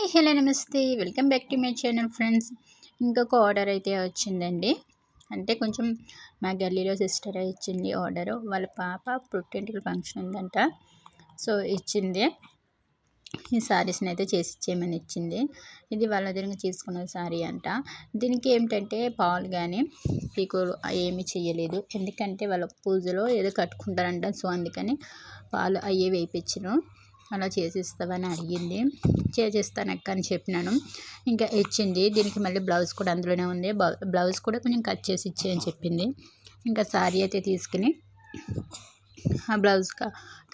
Hi hello నమస్తే welcome back to my channel friends. ఇంకొక order అయితే వచ్చిందండి. అంటే కొంచెం మా గల్లీలో సిస్టర్ ఇచ్చింది ఆర్డరు. వాళ్ళ పాప పుట్టింటికి ఫంక్షన్ ఉందంట. సో ఇచ్చింది. ఈ శారీస్ని అయితే చేసి ఇచ్చేయమని ఇచ్చింది. ఇది వాళ్ళ దగ్గర తీసుకున్న శారీ అంట. దీనికి ఏమిటంటే పాలు కానీ పీకోలు ఏమీ చేయలేదు. ఎందుకంటే వాళ్ళ పూజలో ఏదో కట్టుకుంటారంట. సో అందుకని పాలు అయ్యే వేయించను. అలా చేసిస్తావని అడిగింది. చేసిస్తానక్క అని చెప్పినాను. ఇంకా ఇచ్చింది. దీనికి మళ్ళీ బ్లౌజ్ కూడా అందులోనే ఉంది. బ్లౌజ్ కూడా కొంచెం కట్ చేసి ఇచ్చేయని చెప్పింది. ఇంకా శారీ అయితే తీసుకుని ఆ బ్లౌజ్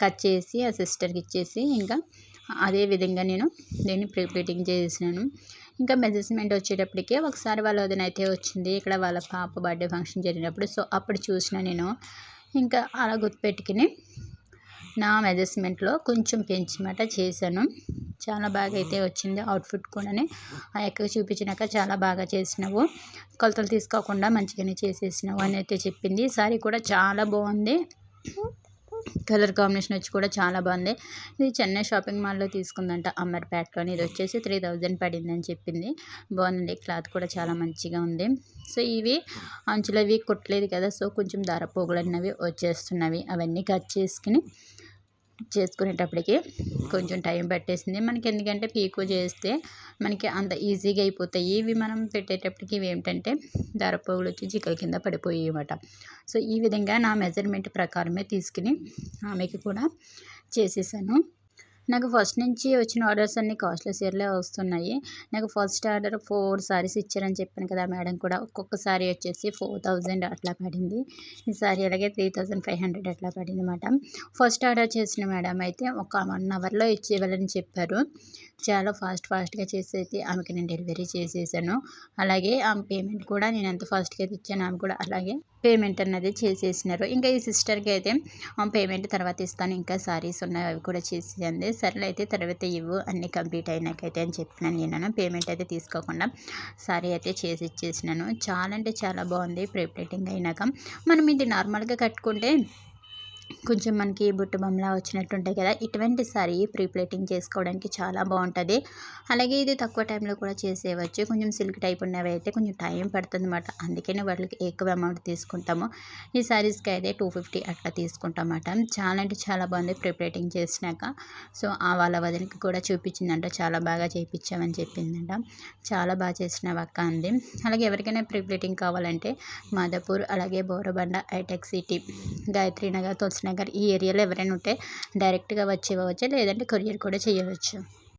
కట్ చేసి ఆ సిస్టర్కి ఇచ్చేసి ఇంకా అదే విధంగా నేను దీన్ని ప్రిపేటింగ్ చేసినాను. ఇంకా మెజర్మెంట్ వచ్చేటప్పటికే ఒకసారి వాళ్ళ వదిన అయితే వచ్చింది. ఇక్కడ వాళ్ళ పాప బర్త్డే ఫంక్షన్ జరిగినప్పుడు. సో అప్పుడు చూసిన నేను ఇంకా అలా గుర్తుపెట్టుకుని నా మెజర్మెంట్లో కొంచెం పెంచిమాట చేశాను. చాలా బాగా అయితే వచ్చింది. అవుట్ఫిట్ కూడా ఆ అక్కకి చూపించినాక చాలా బాగా చేసినావు, కొలతలు తీసుకోకుండా మంచిగానే చేసేసినావు అని అయితే చెప్పింది. సారీ కూడా చాలా బాగుంది. కలర్ కాంబినేషన్ వచ్చి కూడా చాలా బాగుంది. ఇది చెన్నై షాపింగ్ మాల్లో తీసుకుందంట, అమర్పేటలోని. ఇది వచ్చేసి 3000 పడిందని చెప్పింది. బాగుంది. క్లాత్ కూడా చాలా మంచిగా ఉంది. సో ఇవి అంచులు అవి కుట్టలేదు కదా, సో కొంచెం దార పోగులు అన్నవి వచ్చేస్తున్నవి. అవన్నీ కట్ చేసుకునేటప్పటికి కొంచెం టైం పట్టేసింది మనకి. ఎందుకంటే పీకో చేస్తే మనకి అంత ఈజీగా అయిపోతాయి. ఇవి మనం పెట్టేటప్పటికి ఇవి ఏమిటంటే దారపోగులు వచ్చి చిక్కల కింద పడిపోయి అన్నమాట. సో ఈ విధంగా నా మెజర్మెంట్ ప్రకారమే తీసుకుని ఆమెకి కూడా చేసేసాను. నాకు ఫస్ట్ నుంచి వచ్చిన ఆర్డర్స్ అన్నీ కాస్ట్లీ చీరలే వస్తున్నాయి. నాకు ఫస్ట్ ఆర్డర్ 4 సారీస్ ఇచ్చారని చెప్పాను కదా మేడం కూడా. ఒక్కొక్క సారీ వచ్చేసి 4000 అట్లా పడింది. ఈ సారీ అలాగే 3500 అట్లా పడింది అన్నమాట. ఫస్ట్ ఆర్డర్ చేసిన మేడం అయితే ఒక 1 అవర్లో ఇచ్చేవాళ్ళని చెప్పారు. చాలా ఫాస్ట్గా చేసి అయితే ఆమెకి నేను డెలివరీ చేసేసాను. అలాగే ఆమె పేమెంట్ కూడా నేను ఎంత ఫాస్ట్గా అయితే ఇచ్చాను, ఆమె కూడా అలాగే పేమెంట్ అన్నది చేసేసినారు. ఇంకా ఈ సిస్టర్కి అయితే పేమెంట్ తర్వాత ఇస్తాను, ఇంకా సారీస్ ఉన్నాయి అవి కూడా చేసేయండి. సరేలే అయితే తర్వాత ఇవ్వు అన్నీ కంప్లీట్ అయినాకైతే అని చెప్పినాను. నేను పేమెంట్ అయితే తీసుకోకుండా సారీ అయితే చేసి ఇచ్చేసినాను. చాలా అంటే చాలా బాగుంది. ప్రిప్లేటింగ్ అయినాక మనం ఇది నార్మల్గా కట్టుకుంటే కొంచెం మనకి బుట్ట బొమ్మలా వచ్చినట్టు ఉంటాయి కదా, ఇటువంటి సారీ ప్రీప్లేటింగ్ చేసుకోవడానికి చాలా బాగుంటుంది. అలాగే ఇది తక్కువ టైంలో కూడా చేసేయవచ్చు. కొంచెం సిల్క్ టైప్ ఉన్నవి అయితే కొంచెం టైం పడుతుంది అన్నమాట. అందుకని వాటికి ఎక్కువ అమౌంట్ తీసుకుంటాము. ఈ సారీస్కి అయితే 250 అట్లా తీసుకుంటాం అన్నమాట. చాలా అంటే చాలా బాగుంది ప్రీప్లేటింగ్ చేసినాక. సో వాళ్ళ వదినకి కూడా చూపించిందంట, చాలా బాగా చేయించామని చెప్పిందంట. చాలా బాగా చేసిన అక్క అంది. అలాగే ఎవరికైనా ప్రీప్లేటింగ్ కావాలంటే మాదాపూర్, అలాగే బోరబండ, హైటెక్ సిటీ, గాయత్రి నగర్, తులసి నగర్ ఈ ఏరియాలో ఎవరైనా ఉంటే డైరెక్ట్గా వచ్చి ఇవ్వచ్చు, లేదంటే కొరియర్ కూడా చేయవచ్చు.